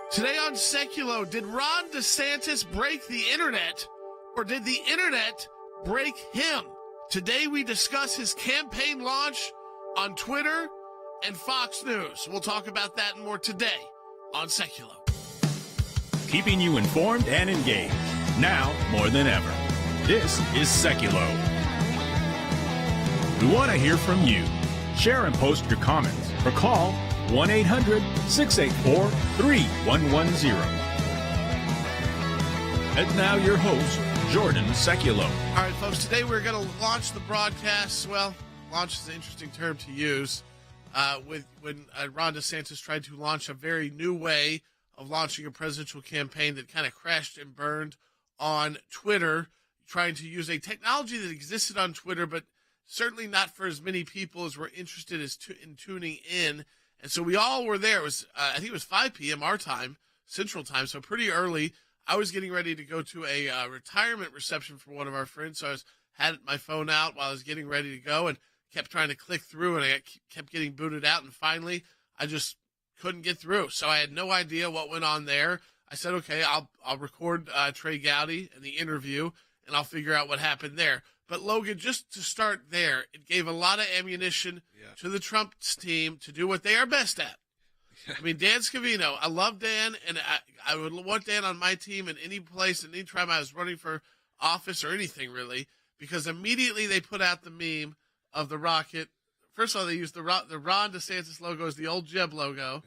Today on Sekulow, did Ron DeSantis break the internet, or did the internet break him? Today we discuss his campaign launch on Twitter and Fox News. We'll talk about that and more today on Sekulow. Keeping you informed and engaged, now more than ever. This is Sekulow. We want to hear from you. Share and post your comments or call 1-800-684-3110. And now your host, Jordan Sekulow. All right, folks, today we're going to launch the broadcast. Well, launch is an interesting term to use. When Ron DeSantis tried to launch a very new way of launching a presidential campaign that kind of crashed and burned on Twitter, trying to use a technology that existed on Twitter, but certainly not for as many people as were interested in tuning in. And so we all were there. It was, I think it was 5 p.m. our time, Central Time, so pretty early. I was getting ready to go to a retirement reception for one of our friends, so I had my phone out while I was getting ready to go and kept trying to click through, and I kept getting booted out, and finally I just couldn't get through. So I had no idea what went on there. I said, okay, I'll record Trey Gowdy and the interview, and I'll figure out what happened there. But Logan, just to start there, it gave a lot of ammunition to the Trump team to do what they are best at. I mean, Dan Scavino, I love Dan, and I would want Dan on my team in any place, and any time I was running for office or anything really, because immediately they put out the meme of the rocket. First of all, they used the Ron DeSantis logo as the old Jeb logo,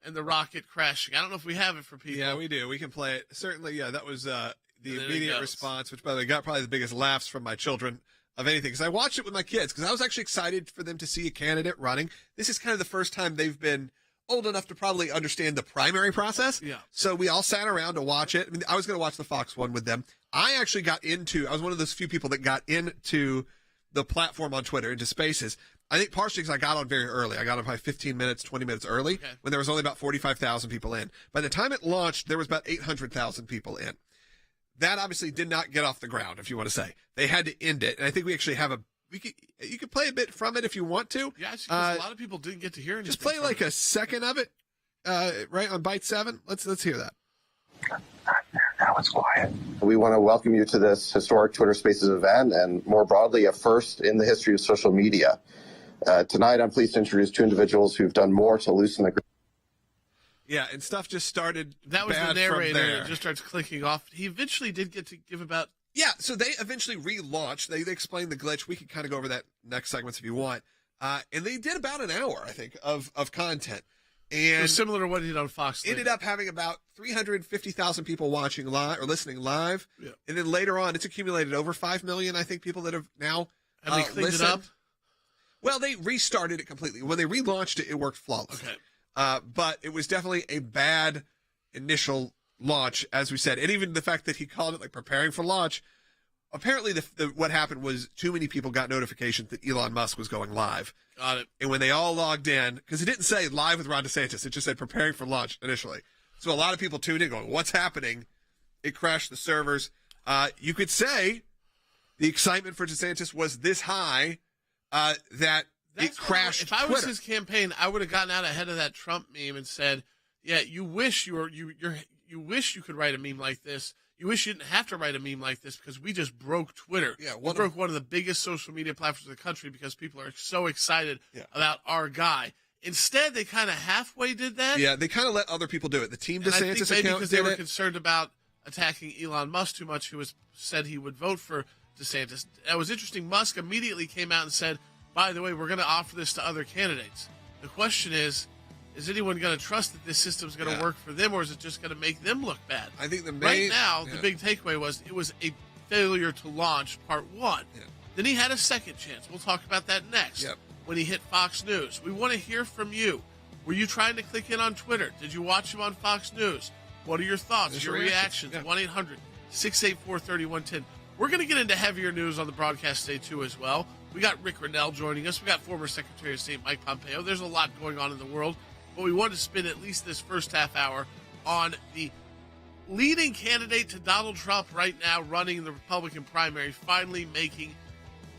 and the rocket crashing. I don't know if we have it for people. Yeah, we do. We can play it. Certainly, yeah, that was the immediate response, which, by the way, got probably the biggest laughs from my children of anything, because I watched it with my kids, because I was actually excited for them to see a candidate running. This is kind of the first time they've been old enough to probably understand the primary process. Yeah. So we all sat around to watch it. I mean, I was going to watch the Fox one with them. I actually I was one of those few people that got into the platform on Twitter, into Spaces. I think partially because I got on very early. I got on probably 15 minutes, 20 minutes early, when there was only about 45,000 people in. By the time it launched, there was about 800,000 people in. That obviously did not get off the ground, if you want to say. They had to end it. And I think we actually have you could play a bit from it if you want to. Yeah, because a lot of people didn't get to hear anything. Just play like a second of it, right on Byte 7. Let's hear that. Now it's quiet. We want to welcome you to this historic Twitter Spaces event, and more broadly, a first in the history of social media. Tonight, I'm pleased to introduce two individuals who've done more to loosen the grip. Yeah, and stuff just started. That was the bad narrator. from there. It just starts clicking off. He eventually did get to give about. Yeah, so they eventually relaunched. They explained the glitch. We could kind of go over that next segments if you want. And they did about an hour, I think, of content. And it was similar to what he did on Fox. Ended up having about 350,000 people watching live or listening live. Yeah. And then later on, it's accumulated over 5 million, I think, people that have now Have they cleaned it up? Well, they restarted it completely. When they relaunched it, it worked flawlessly. Okay. But it was definitely a bad initial launch, as we said. And even the fact that he called it like preparing for launch, apparently what happened was too many people got notifications that Elon Musk was going live. Got it. And when they all logged in, because it didn't say live with Ron DeSantis, it just said preparing for launch initially. So a lot of people tuned in going, what's happening? It crashed the servers. You could say the excitement for DeSantis was this high that it crashed If I was his campaign, I would have gotten out ahead of that Trump meme and said, yeah, you wish you wish you could write a meme like this. You wish you didn't have to write a meme like this because we just broke Twitter. Yeah, we broke one of the biggest social media platforms in the country because people are so excited about our guy. Instead, they kind of halfway did that. Yeah, they kind of let other people do it. The Team DeSantis I think maybe account because they were concerned about attacking Elon Musk too much, who said he would vote for DeSantis. That was interesting. Musk immediately came out and said, by the way, we're going to offer this to other candidates. The question is anyone going to trust that this system is going to work for them, or is it just going to make them look bad? I think the big takeaway was it was a failure to launch part one. Yeah. Then he had a second chance. We'll talk about that next. Yep. When he hit Fox News. We want to hear from you. Were you trying to click in on Twitter? Did you watch him on Fox News? What are your thoughts, your reactions? 1-800-684-3110. We're going to get into heavier news on the broadcast today, too, as well. We got Rick Grenell joining us. We got former Secretary of State Mike Pompeo. There's a lot going on in the world, but we wanted to spend at least this first half hour on the leading candidate to Donald Trump right now running the Republican primary, finally making,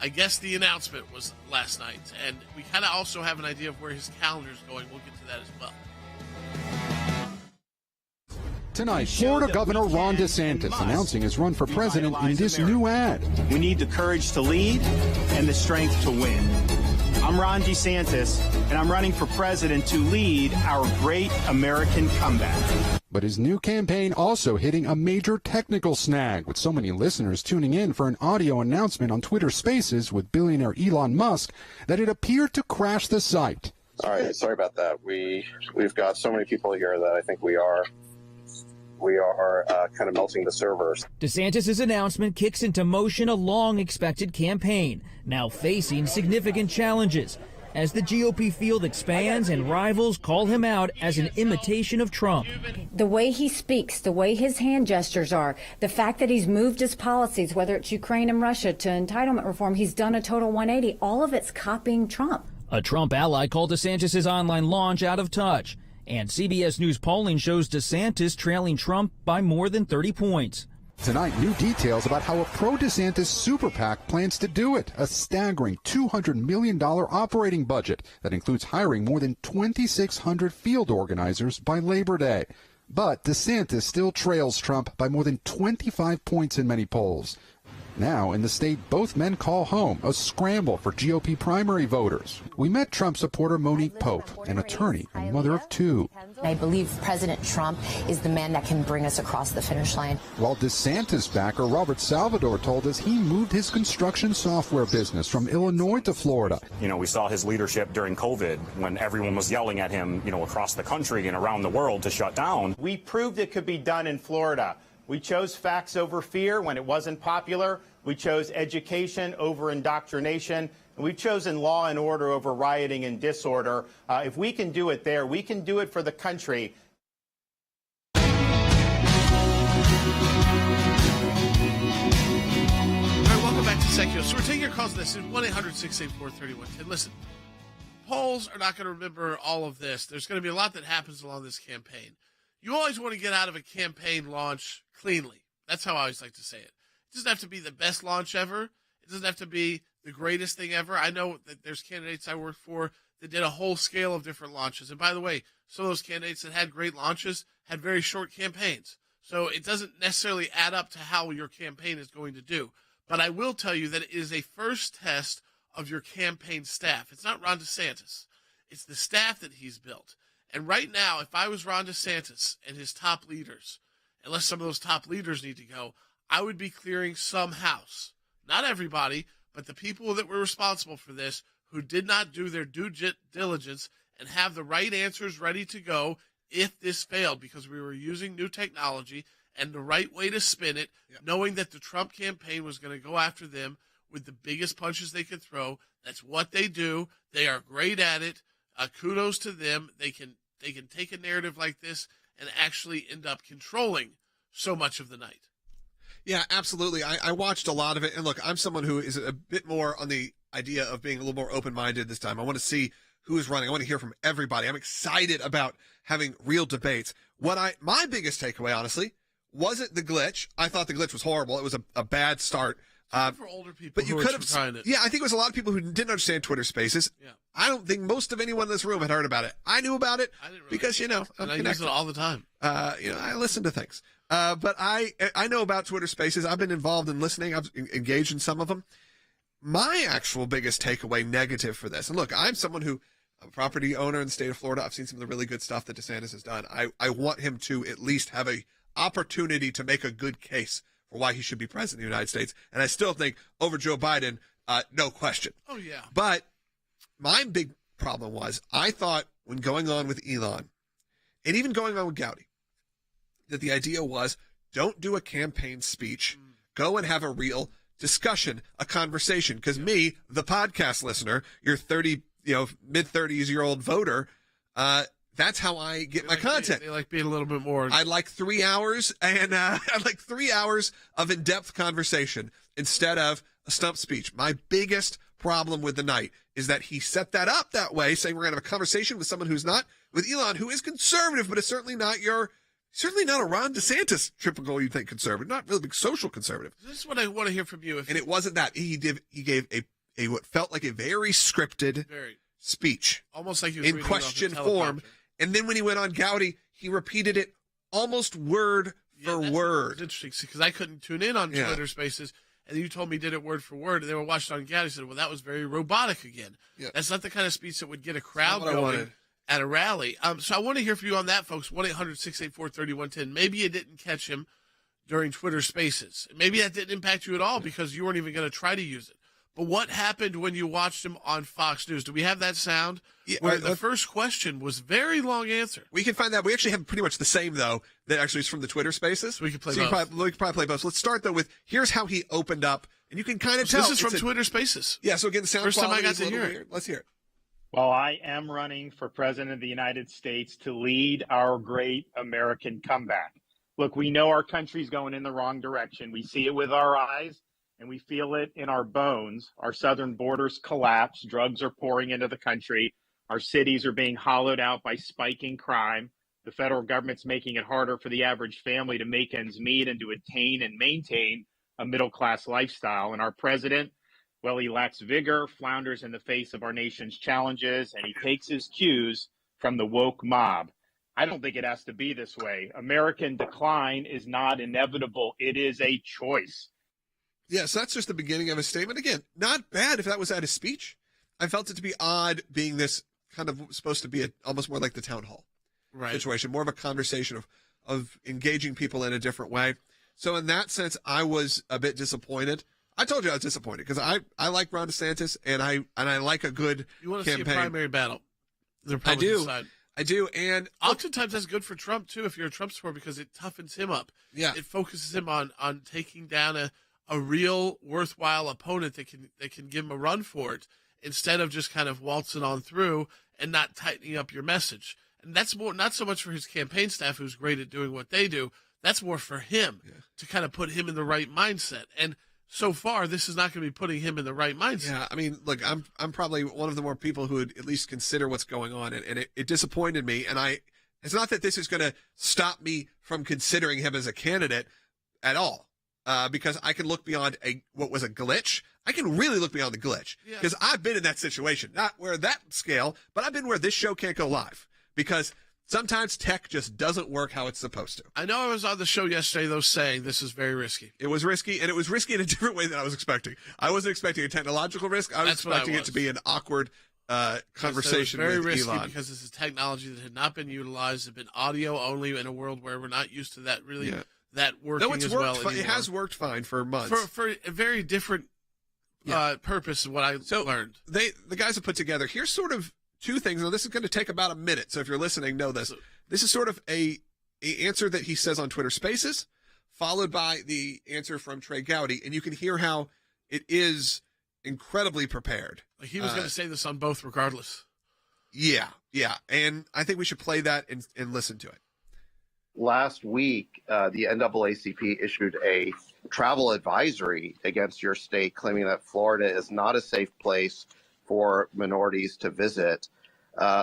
I guess the announcement was last night. And we kind of also have an idea of where his calendar is going. We'll get to that as well. Tonight, Florida Governor Ron DeSantis announcing his run for president in this new ad. We need the courage to lead and the strength to win. I'm Ron DeSantis, and I'm running for president to lead our great American comeback. But his new campaign also hitting a major technical snag, with so many listeners tuning in for an audio announcement on Twitter Spaces with billionaire Elon Musk that it appeared to crash the site. All right, sorry about that. We've got so many people here that I think we are kind of melting the servers. DeSantis' announcement kicks into motion a long-expected campaign, now facing significant challenges as the GOP field expands and rivals call him out as an imitation of Trump. The way he speaks, the way his hand gestures are, the fact that he's moved his policies, whether it's Ukraine and Russia to entitlement reform, he's done a total 180. All of it's copying Trump. A Trump ally called DeSantis' online launch out of touch. And CBS News polling shows DeSantis trailing Trump by more than 30 points. Tonight, new details about how a pro-DeSantis super PAC plans to do it. A staggering $200 million operating budget that includes hiring more than 2,600 field organizers by Labor Day. But DeSantis still trails Trump by more than 25 points in many polls. Now, in the state both men call home, a scramble for GOP primary voters. We met Trump supporter Monique Pope, an attorney and mother of two. I believe President Trump is the man that can bring us across the finish line. While DeSantis backer Robert Salvador told us he moved his construction software business from Illinois to Florida. You know, we saw his leadership during COVID when everyone was yelling at him, across the country and around the world to shut down. We proved it could be done in Florida. We chose facts over fear when it wasn't popular. We chose education over indoctrination. And we've chosen law and order over rioting and disorder. If we can do it there, we can do it for the country. All right, welcome back to Sekulow. So we're taking your calls on this. It's 1-800-684-3110. Listen, polls are not going to remember all of this. There's going to be a lot that happens along this campaign. You always want to get out of a campaign launch cleanly. That's how I always like to say it. It doesn't have to be the best launch ever. It doesn't have to be the greatest thing ever. I know that there's candidates I work for that did a whole scale of different launches. And by the way, some of those candidates that had great launches had very short campaigns. So it doesn't necessarily add up to how your campaign is going to do. But I will tell you that it is a first test of your campaign staff. It's not Ron DeSantis. It's the staff that he's built. And right now, if I was Ron DeSantis and his top leaders, unless some of those top leaders need to go, I would be clearing some house. Not everybody, but the people that were responsible for this who did not do their due diligence and have the right answers ready to go if this failed, because we were using new technology and the right way to spin it, knowing that the Trump campaign was going to go after them with the biggest punches they could throw. That's what they do. They are great at it. Kudos to them. They can take a narrative like this and actually end up controlling so much of the night. Yeah, absolutely. I watched a lot of it. And look, I'm someone who is a bit more on the idea of being a little more open-minded this time. I want to see who is running. I want to hear from everybody. I'm excited about having real debates. My biggest takeaway, honestly, wasn't the glitch. I thought the glitch was horrible. It was a bad start. For older people, but you could have trying it. Yeah, I think it was a lot of people who didn't understand Twitter Spaces. Yeah. I don't think most of anyone in this room had heard about it. I knew about it because I'm I use it all the time. I listen to things. But I know about Twitter Spaces. I've been involved in listening. I've engaged in some of them. My actual biggest takeaway negative for this, and look, I'm someone who, I'm a property owner in the state of Florida. I've seen some of the really good stuff that DeSantis has done. I want him to at least have a opportunity to make a good case for why he should be president of the United States. And I still think over Joe Biden, no question. Oh, yeah. But my big problem was I thought when going on with Elon and even going on with Gowdy, that the idea was don't do a campaign speech. Go and have a real discussion, a conversation. Because me, the podcast listener, your mid-30s-year-old voter, that's how I get my content. They like being a little bit more. I'd like 3 hours, and I'd like 3 hours of in-depth conversation instead of a stump speech. My biggest problem with the night is that he set that up that way, saying we're going to have a conversation with someone who's not, with Elon, who is conservative, but is certainly not a Ron DeSantis typical, you think, conservative, not really big social conservative. This is what I want to hear from you. And it wasn't that. He gave a what felt like a very scripted speech. Almost like he was in question form. And then when he went on Gowdy, he repeated it almost word for word. It's interesting because I couldn't tune in on Yeah. Twitter Spaces, and you told me you did it word for word, and they were watching on Gad. I said, well, that was very robotic again. Yeah. That's not the kind of speech that would get a crowd what I going wanted. at a rally. So I want to hear from you on that, folks. 1-800-684-3110. Maybe you didn't catch him during Twitter Spaces. Maybe that didn't impact you at all because you weren't even going to try to use it. But what happened when you watched him on Fox News? Do we have that sound? Yeah, Where the first question was very long answer. We can find that. We actually have pretty much the same, though, that actually is from the Twitter Spaces. So we can play so both. we can probably play both. So let's start, though, with here's how he opened up. And you can kind of tell. This is from Twitter Spaces. Yeah, so again, the sound First time I quality got is to a little hear it. weird. Let's hear it. Well, I am running for president of the United States to lead our great American comeback. Look, we know our country's going in the wrong direction. We see it with our eyes and we feel it in our bones. Our southern borders collapse. Drugs are pouring into the country. Our cities are being hollowed out by spiking crime. The federal government's making it harder for the average family to make ends meet and to attain and maintain a middle-class lifestyle. And our president, well, he lacks vigor, flounders in the face of our nation's challenges, and he takes his cues from the woke mob. I don't think it has to be this way. American decline is not inevitable. It is a choice. Yeah, so that's just the beginning of his statement. Again, not bad if that was at his speech. I felt it to be odd being this kind of supposed to be almost more like the town hall situation, more of a conversation of engaging people in a different way. So in that sense, I was a bit disappointed. I told you I was disappointed because I like Ron DeSantis and I like a good You want to campaign. see a primary battle. The Republican side. I do. And oftentimes that's good for Trump, too, if you're a Trump supporter, because it toughens him up. Yeah. It focuses him on taking down a real worthwhile opponent that can give him a run for it instead of just kind of waltzing on through and not tightening up your message. And that's more not so much for his campaign staff, who's great at doing what they do. That's more for him to kind of put him in the right mindset. And so far, this is not going to be putting him in the right mindset. Yeah, I mean, look, I'm probably one of the more people who would at least consider what's going on, and it disappointed me. And it's not that this is going to stop me from considering him as a candidate at all, because I can look beyond what was a glitch. I can really look beyond the glitch because I've been in that situation, not where that scale, but I've been where this show can't go live because sometimes tech just doesn't work how it's supposed to. I know I was on the show yesterday, though, saying this is very risky. It was risky, and it was risky in a different way than I was expecting. I wasn't expecting a technological risk. I was expecting it to be an awkward conversation very with risky Elon. because this is technology that had not been utilized, had been audio only in a world where we're not used to that that working No, it's as worked well fine. It anymore. has worked fine for months. For a very different purpose of what I learned. The guys have put together, here's sort of two things. Now, this is going to take about a minute, so if you're listening, know this. This is sort of a answer that he says on Twitter Spaces, followed by the answer from Trey Gowdy, and you can hear how it is incredibly prepared. Like he was going to say this on both regardless. Yeah, and I think we should play that and listen to it. Last week, the NAACP issued a travel advisory against your state, claiming that Florida is not a safe place for minorities to visit.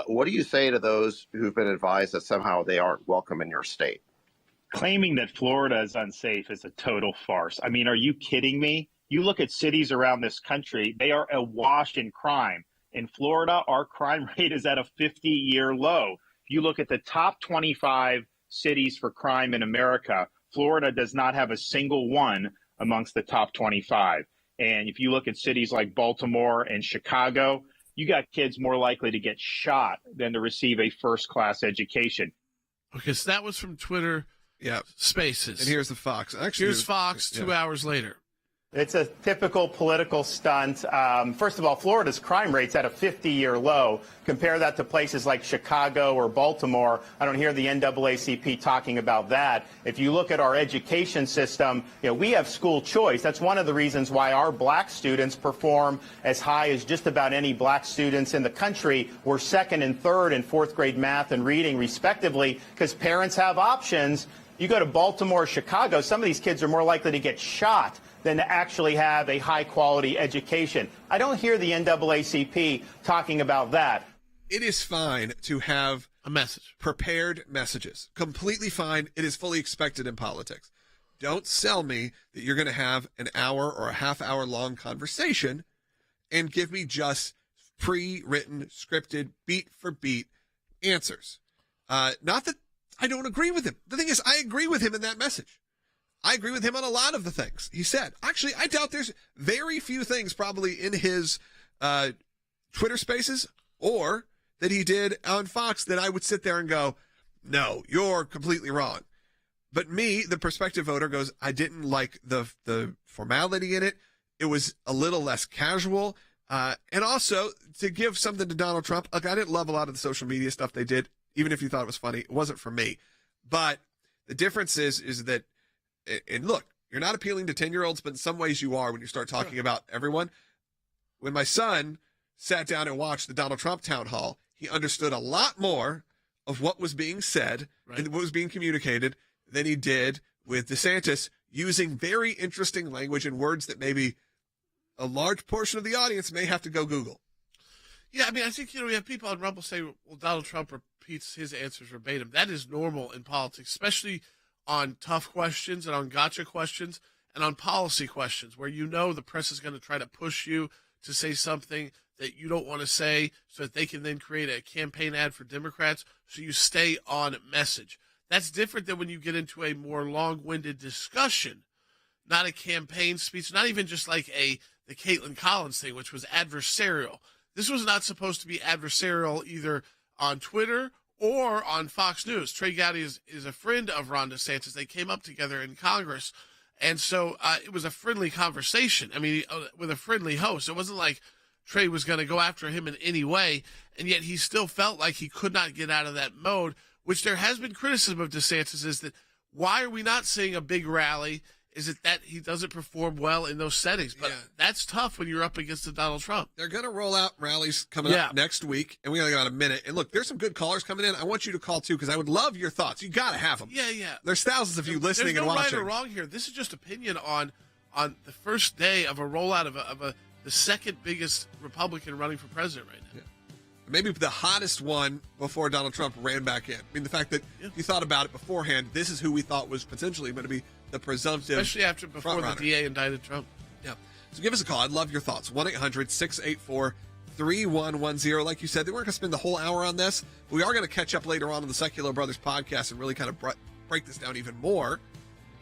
What do you say to those who've been advised that somehow they aren't welcome in your state? Claiming that Florida is unsafe is a total farce. I mean, are you kidding me? You look at cities around this country, they are awash in crime. In Florida, our crime rate is at a 50-year low. If you look at the top 25 cities for crime in America, Florida does not have a single one amongst the top 25. And if you look at cities like Baltimore and Chicago, you got kids more likely to get shot than to receive a first-class education. Okay, so that was from Twitter Spaces. And here's the Fox. Actually, here's Fox 2 hours later. It's a typical political stunt. First of all, Florida's crime rate's at a 50-year low. Compare that to places like Chicago or Baltimore. I don't hear the NAACP talking about that. If you look at our education system, we have school choice. That's one of the reasons why our black students perform as high as just about any black students in the country. We're second and third in fourth grade math and reading, respectively, because parents have options. You go to Baltimore or Chicago, some of these kids are more likely to get shot than to actually have a high-quality education. I don't hear the NAACP talking about that. It is fine to have a message, prepared messages. Completely fine. It is fully expected in politics. Don't sell me that you're going to have an hour or a half-hour long conversation and give me just pre-written, scripted, beat-for-beat answers. Not that I don't agree with him. The thing is, I agree with him in that message. I agree with him on a lot of the things he said. Actually, I doubt there's very few things probably in his Twitter spaces or that he did on Fox that I would sit there and go, no, you're completely wrong. But me, the prospective voter, goes, I didn't like the formality in it. It was a little less casual. And also, to give something to Donald Trump, look, I didn't love a lot of the social media stuff they did, even if you thought it was funny. It wasn't for me. But the difference is that, and look, you're not appealing to 10-year-olds, but in some ways you are when you start talking about everyone. When my son sat down and watched the Donald Trump town hall, he understood a lot more of what was being said and what was being communicated than he did with DeSantis, using very interesting language and words that maybe a large portion of the audience may have to go Google. Yeah, I mean, I think, we have people on Rumble say, well, Donald Trump repeats his answers verbatim. That is normal in politics, especially on tough questions and on gotcha questions and on policy questions where the press is going to try to push you to say something that you don't want to say so that they can then create a campaign ad for Democrats so you stay on message. That's different than when you get into a more long-winded discussion, not a campaign speech, not even just like the Caitlin Collins thing, which was adversarial. This was not supposed to be adversarial either on Twitter or on Fox News. Trey Gowdy is a friend of Ron DeSantis. They came up together in Congress, and so it was a friendly conversation. I mean, with a friendly host. It wasn't like Trey was going to go after him in any way, and yet he still felt like he could not get out of that mode, which there has been criticism of DeSantis, is that why are we not seeing a big rally? Is it that he doesn't perform well in those settings? But that's tough when you're up against the Donald Trump. They're going to roll out rallies coming up next week, and we only got a minute. And look, there's some good callers coming in. I want you to call, too, because I would love your thoughts. You got to have them. Yeah. There's thousands of you listening and watching. There's no right or wrong here. This is just opinion on the first day of a rollout of the second biggest Republican running for president right now. Yeah. Maybe the hottest one before Donald Trump ran back in. I mean, the fact that you thought about it beforehand, this is who we thought was potentially going to be the presumptive especially before the DA indicted Trump. Yeah. So give us a call. I'd love your thoughts. 1-800-684-3110. Like you said, they weren't going to spend the whole hour on this. We are going to catch up later on in the Sekulow Brothers podcast and really kind of break this down even more.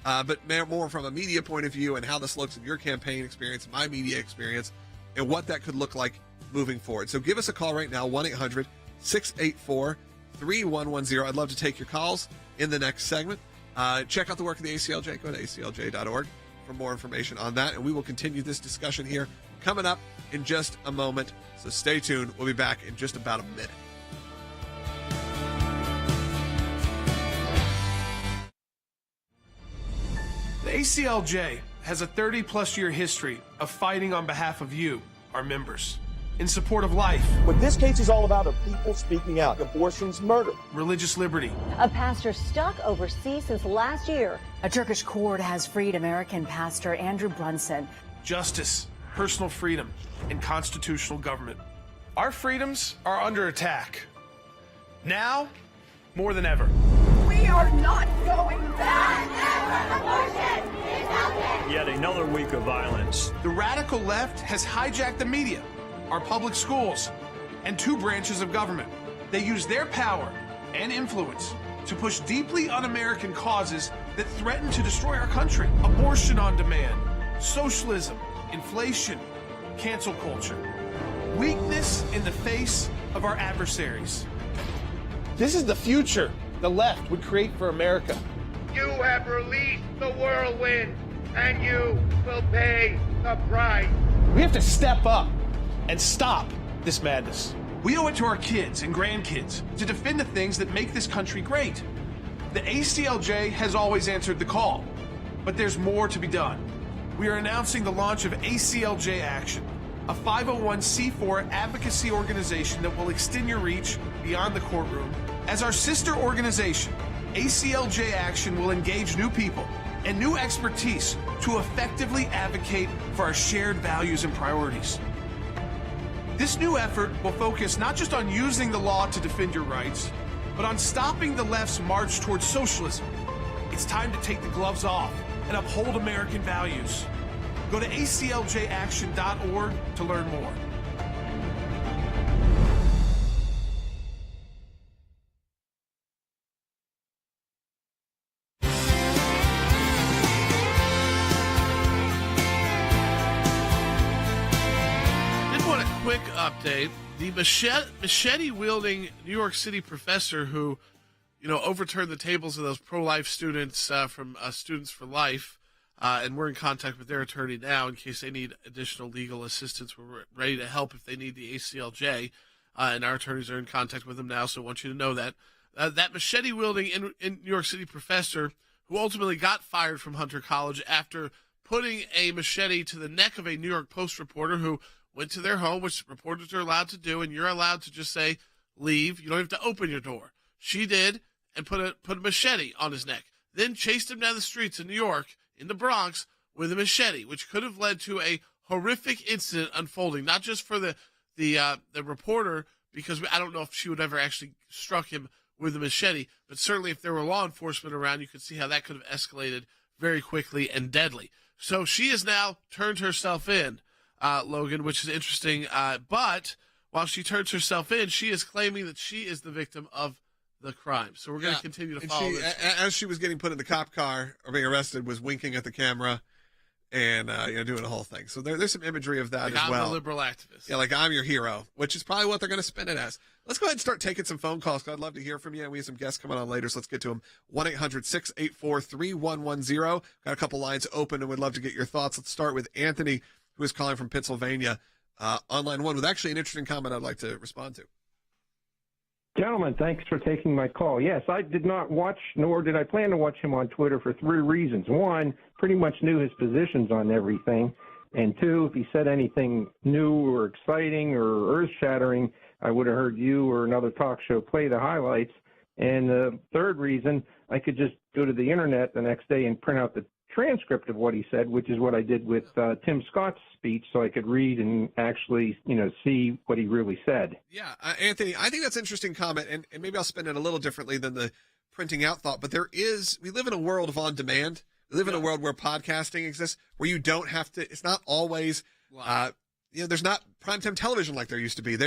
But more from a media point of view and how this looks in your campaign experience, my media experience, and what that could look like moving forward. So give us a call right now, 1-800-684-3110. I'd love to take your calls in the next segment. Check out the work of the ACLJ. Go to aclj.org for more information on that. And we will continue this discussion here coming up in just a moment. So stay tuned. We'll be back in just about a minute. The ACLJ has a 30-plus year history of fighting on behalf of you, our members, in support of life. What this case is all about are people speaking out. Abortion's murder. Religious liberty. A pastor stuck overseas since last year. A Turkish court has freed American pastor Andrew Brunson. Justice, personal freedom, and constitutional government. Our freedoms are under attack. Now, more than ever. We are not going back. Abortion is okay. Yet another week of violence. The radical left has hijacked the media, our public schools, and 2 branches of government. They use their power and influence to push deeply un-American causes that threaten to destroy our country. Abortion on demand, socialism, inflation, cancel culture. Weakness in the face of our adversaries. This is the future the left would create for America. You have released the whirlwind, and you will pay the price. We have to step up and stop this madness. We owe it to our kids and grandkids to defend the things that make this country great. The ACLJ has always answered the call, but there's more to be done. We are announcing the launch of ACLJ Action, a 501c4 advocacy organization that will extend your reach beyond the courtroom. As our sister organization, ACLJ Action will engage new people and new expertise to effectively advocate for our shared values and priorities. This new effort will focus not just on using the law to defend your rights, but on stopping the left's march towards socialism. It's time to take the gloves off and uphold American values. Go to acljaction.org to learn more. update. The machete-wielding New York City professor who, overturned the tables of those pro-life students from Students for Life, and we're in contact with their attorney now in case they need additional legal assistance. We're ready to help if they need the ACLJ, and our attorneys are in contact with them now, so I want you to know that. That machete-wielding in New York City professor who ultimately got fired from Hunter College after putting a machete to the neck of a New York Post reporter who went to their home, which reporters are allowed to do, and you're allowed to just say, leave. You don't have to open your door. She did, and put a machete on his neck. Then chased him down the streets in New York, in the Bronx, with a machete, which could have led to a horrific incident unfolding, not just for the reporter, because I don't know if she would ever actually struck him with a machete, but certainly if there were law enforcement around, you could see how that could have escalated very quickly and deadly. So she has now turned herself in, Logan, which is interesting. But while she turns herself in, she is claiming that she is the victim of the crime. So we're going to continue to follow this. As she was getting put in the cop car or being arrested, was winking at the camera and doing the whole thing. So there's some imagery of that as well. I'm a liberal activist. Yeah, like I'm your hero, which is probably what they're going to spin it as. Let's go ahead and start taking some phone calls, because I'd love to hear from you. And we have some guests coming on later, so let's get to them. 1-800-684-3110. Got a couple lines open, and we'd love to get your thoughts. Let's start with Anthony, who is calling from Pennsylvania, on line one, with actually an interesting comment I'd like to respond to. Gentlemen, thanks for taking my call. Yes, I did not watch, nor did I plan to watch him on Twitter for three reasons. One, pretty much knew his positions on everything. And two, if he said anything new or exciting or earth-shattering, I would have heard you or another talk show play the highlights. And the third reason, I could just go to the internet the next day and print out the transcript of what he said, which is what I did with Tim Scott's speech, so I could read and actually, see what he really said. Yeah, Anthony, I think that's an interesting comment, and maybe I'll spin it a little differently than the printing out thought, but we live in a world of on demand. We live in a world where podcasting exists, where you don't have to, it's not always, there's not primetime television like there used to be.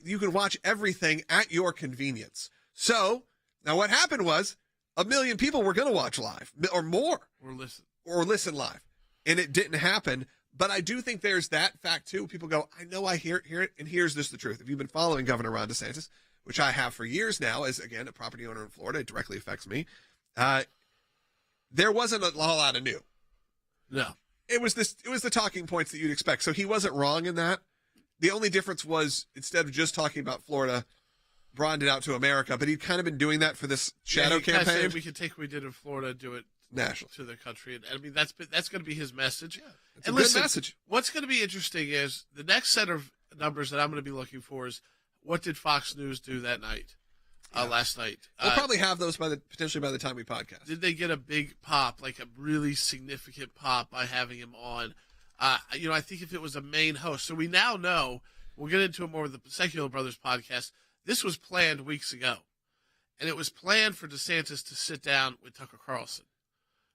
You can watch everything at your convenience. So, now what happened was, 1 million people were going to watch live, or more. Or listen live. And it didn't happen. But I do think there's that fact, too. People go, I know I hear it, and here's just the truth. If you've been following Governor Ron DeSantis, which I have for years now, as, again, a property owner in Florida, it directly affects me, there wasn't a whole lot of new. No. It was the talking points that you'd expect. So he wasn't wrong in that. The only difference was, instead of just talking about Florida, broadened it out to America, but he'd kind of been doing that for this shadow campaign. We could take what we did in Florida, do it national to the country. And I mean, that's going to be his message. Yeah, it's a good message. What's going to be interesting is the next set of numbers that I'm going to be looking for is what did Fox News do that night, last night? We'll probably have those potentially by the time we podcast. Did they get a big pop, like a really significant pop by having him on? I think if it was a main host, so we now know, we'll get into it more with the Sekulow Brothers podcast. This was planned weeks ago, and it was planned for DeSantis to sit down with Tucker Carlson.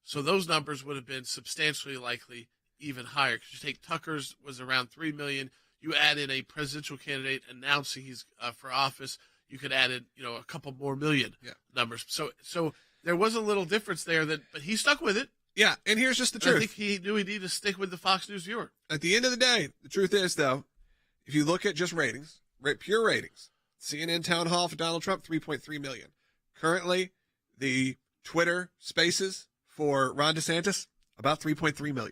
So those numbers would have been substantially likely even higher, because you take Tucker's was around 3 million. You add in a presidential candidate announcing he's for office, you could add in a couple more million numbers. So there was a little difference there, but he stuck with it. Yeah, and here's just the truth. I think he knew he needed to stick with the Fox News viewer. At the end of the day, the truth is, though, if you look at just ratings, pure ratings, CNN town hall for Donald Trump, 3.3 million. Currently, the Twitter spaces for Ron DeSantis, about 3.3 million.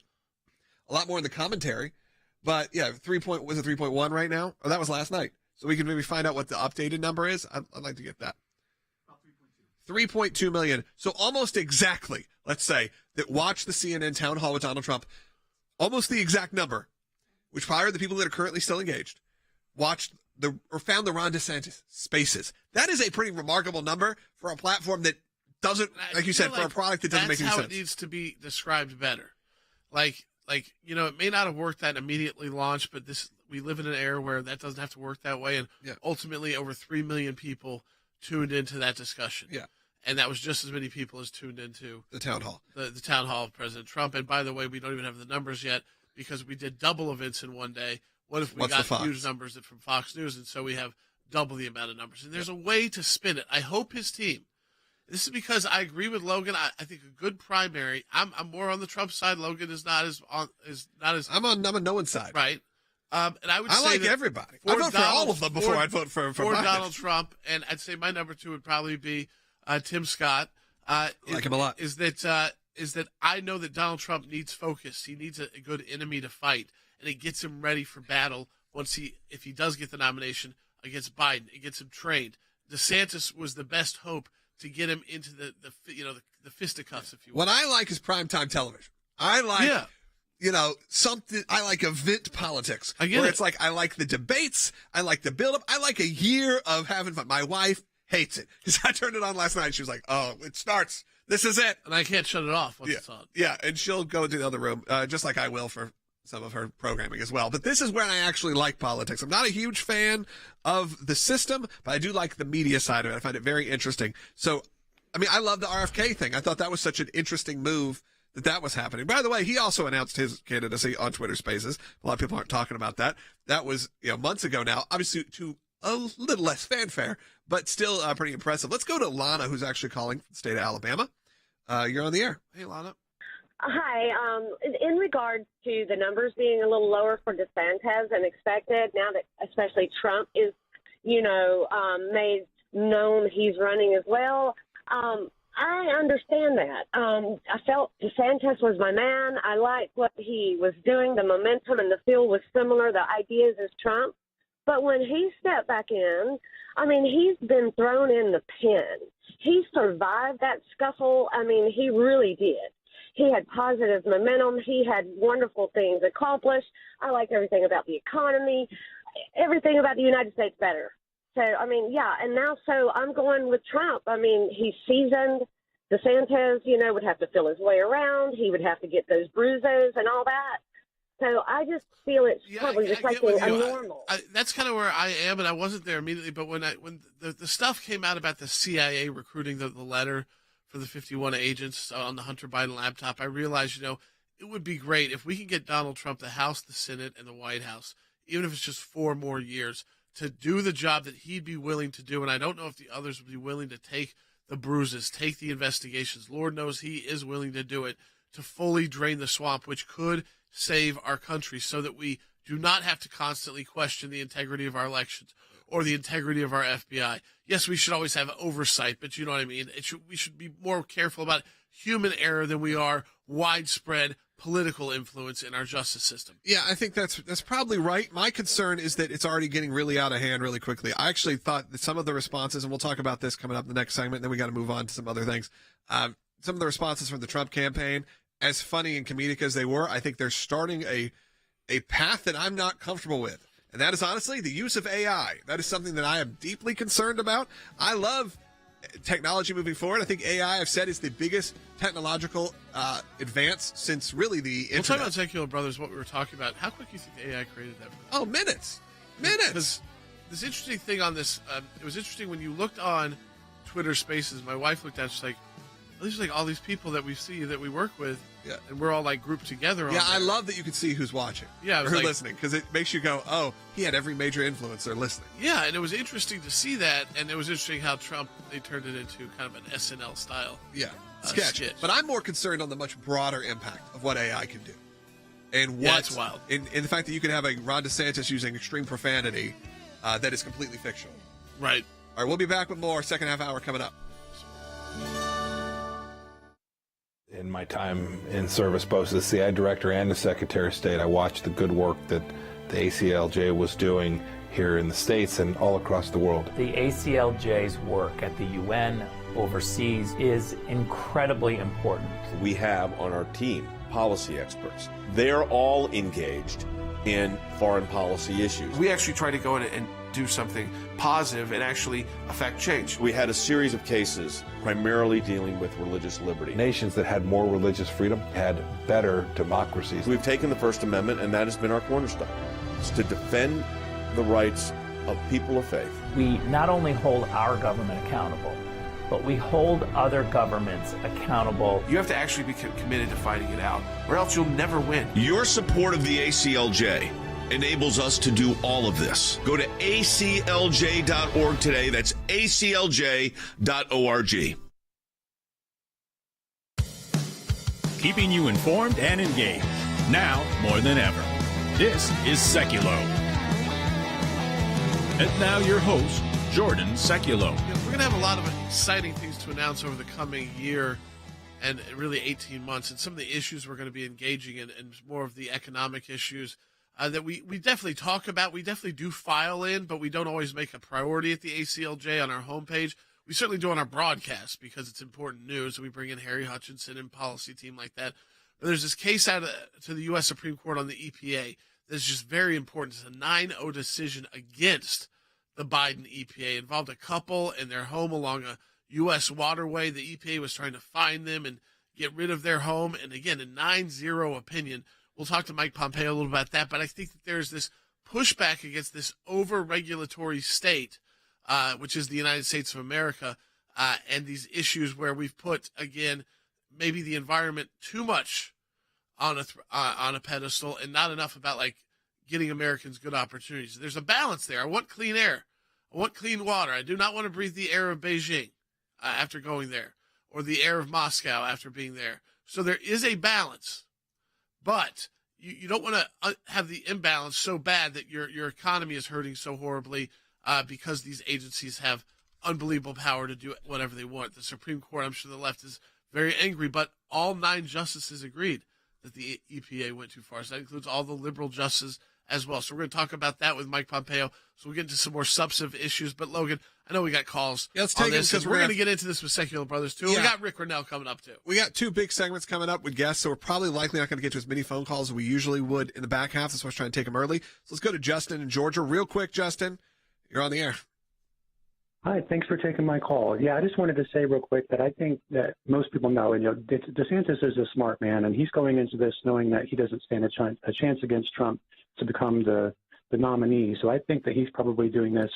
A lot more in the commentary, but yeah, was it 3.1 right now? Oh, that was last night. So we can maybe find out what the updated number is. I'd like to get that. 3.2 million. So almost exactly, let's say, that watched the CNN town hall with Donald Trump, almost the exact number, which prior to the people that are currently still engaged, found the Ron DeSantis spaces. That is a pretty remarkable number for a platform that doesn't, like you said, for a product that doesn't make any sense. That's how it needs to be described better. It may not have worked that immediately launched, but we live in an era where that doesn't have to work that way. And ultimately, over 3 million people tuned into that discussion. Yeah. And that was just as many people as tuned into the town hall. The town hall of President Trump. And by the way, we don't even have the numbers yet because we did double events in one day. What if we got huge numbers from Fox News, and so we have double the amount of numbers? And there's a way to spin it. I hope his team. This is because I agree with Logan. I think a good primary. I'm more on the Trump side. Logan is not as. I'm on no one's side. Right, And I would say like that everybody. I vote for all of them before I'd vote for Biden. Donald Trump. And I'd say my number 2 would probably be Tim Scott. I like him a lot. Is that I know that Donald Trump needs focus. He needs a good enemy to fight, and it gets him ready for battle if he does get the nomination against Biden. It gets him trained. DeSantis was the best hope to get him into the fisticuffs, if you will. What I like is primetime television. I like, something. I like event politics. It's like I like the debates. I like the buildup. I like a year of having fun. My wife hates it because I turned it on last night. She was like, "Oh, it starts. This is it," and I can't shut it off once it's on. Yeah, and she'll go into the other room, just like I will for some of her programming as well. But this is where I actually like politics. I'm not a huge fan of the system, but I do like the media side of it. I find it very interesting. So, I mean, I love the RFK thing. I thought that was such an interesting move that was happening. By the way, he also announced his candidacy on Twitter Spaces. A lot of people aren't talking about that. That was months ago now, obviously to a little less fanfare, but still pretty impressive. Let's go to Lana, who's actually calling from the state of Alabama. You're on the air. Hey, Lana. Hi. In regard to the numbers being a little lower for DeSantis than expected, now that especially Trump is, made known he's running as well, I understand that. I felt DeSantis was my man. I liked what he was doing. The momentum and the feel was similar. The ideas as Trump. But when he stepped back in, I mean, he's been thrown in the pen. He survived that scuffle. I mean, he really did. He had positive momentum. He had wonderful things accomplished. I liked everything about the economy, everything about the United States better. So, I mean, yeah, and now so I'm going with Trump. I mean, he's seasoned. DeSantis, would have to feel his way around. He would have to get those bruises and all that. So I just feel it's probably just like a normal. That's kind of where I am, and I wasn't there immediately. But when the stuff came out about the CIA recruiting the letter for the 51 agents on the Hunter Biden laptop, I realized, it would be great if we can get Donald Trump, the House, the Senate, and the White House, even if it's just 4 more years, to do the job that he'd be willing to do. And I don't know if the others would be willing to take the bruises, take the investigations. Lord knows he is willing to do it, to fully drain the swamp, which could save our country so that we do not have to constantly question the integrity of our elections or the integrity of our FBI. Yes, we should always have oversight, but you know what I mean? We should be more careful about human error than we are widespread political influence in our justice system. Yeah, I think that's probably right. My concern is that it's already getting really out of hand really quickly. I actually thought that some of the responses, and we'll talk about this coming up in the next segment, and then we got to move on to some other things. Some of the responses from the Trump campaign, as funny and comedic as they were, I think they're starting a path that I'm not comfortable with. And that is honestly the use of AI. That is something that I am deeply concerned about. I love technology moving forward. I think AI, I've said, is the biggest technological advance since really the internet. We'll talk about Sekulow Brothers, what we were talking about. How quick do you think AI created that? Oh, minutes. Minutes. Because this interesting thing on this, it was interesting when you looked on Twitter Spaces. My wife looked at it, she's like, these are like all these people that we see that we work with, and we're all like grouped together. Yeah, I love that you can see who's watching, or who's listening, because it makes you go, "Oh, he had every major influencer listening." Yeah, and it was interesting to see that, and it was interesting how Trump they turned it into kind of an SNL style, sketch. But I'm more concerned on the much broader impact of what AI can do, and it's wild. In the fact that you can have a Ron DeSantis using extreme profanity that is completely fictional. Right. All right, we'll be back with more second half hour coming up. In my time in service, both as the CI director and as Secretary of State, I watched the good work that the ACLJ was doing here in the States and all across the world. The ACLJ's work at the UN overseas is incredibly important. We have on our team policy experts. They're all engaged in foreign policy issues. We actually try to go in and do something positive and actually affect change. We had a series of cases primarily dealing with religious liberty. Nations that had more religious freedom had better democracies. We've taken the First Amendment, and that has been our cornerstone. It's to defend the rights of people of faith. We not only hold our government accountable, but we hold other governments accountable. You have to actually be committed to fighting it out, or else you'll never win. Your support of the ACLJ enables us to do all of this. Go to aclj.org today. That's aclj.org. Keeping you informed and engaged. Now more than ever. This is Sekulow. And now your host, Jordan Sekulow. We're going to have a lot of exciting things to announce over the coming year and really 18 months. And some of the issues we're going to be engaging in and more of the economic issues that we definitely talk about. We definitely do file in, but we don't always make a priority at the ACLJ on our homepage. We certainly do on our broadcast because it's important news. We bring in Harry Hutchinson and policy team like that. But there's this case out to the U.S. Supreme Court on the EPA that's just very important. It's a 9-0 decision against the Biden EPA. It involved a couple in their home along a U.S. waterway. The EPA was trying to find them and get rid of their home. And again, a 9-0 opinion. We'll talk to Mike Pompeo a little about that. But I think that there's this pushback against this over-regulatory state, which is the United States of America, and these issues where we've put, again, maybe the environment too much on a pedestal and not enough about like getting Americans good opportunities. There's a balance there. I want clean air. I want clean water. I do not want to breathe the air of Beijing after going there, or the air of Moscow after being there. So there is a balance, but you don't want to have the imbalance so bad that your economy is hurting so horribly because these agencies have unbelievable power to do whatever they want. The Supreme Court, I'm sure the left is very angry, but all 9 justices agreed that the EPA went too far. So that includes all the liberal justices as well. So we're going to talk about that with Mike Pompeo. So we'll get into some more substantive issues. But Logan, I know we got calls let's on take this. because We're going to get into this with Sekulow Brothers too. Yeah. We got Rick Grenell coming up too. We got 2 big segments coming up with guests, so we're probably likely not going to get to as many phone calls as we usually would in the back half. That's why I was trying to take them early. So let's go to Justin in Georgia real quick. Justin, you're on the air. Hi, thanks for taking my call. Yeah, I just wanted to say real quick that I think that most people know, and DeSantis is a smart man, and he's going into this knowing that he doesn't stand a chance against Trump to become the nominee. So I think that he's probably doing this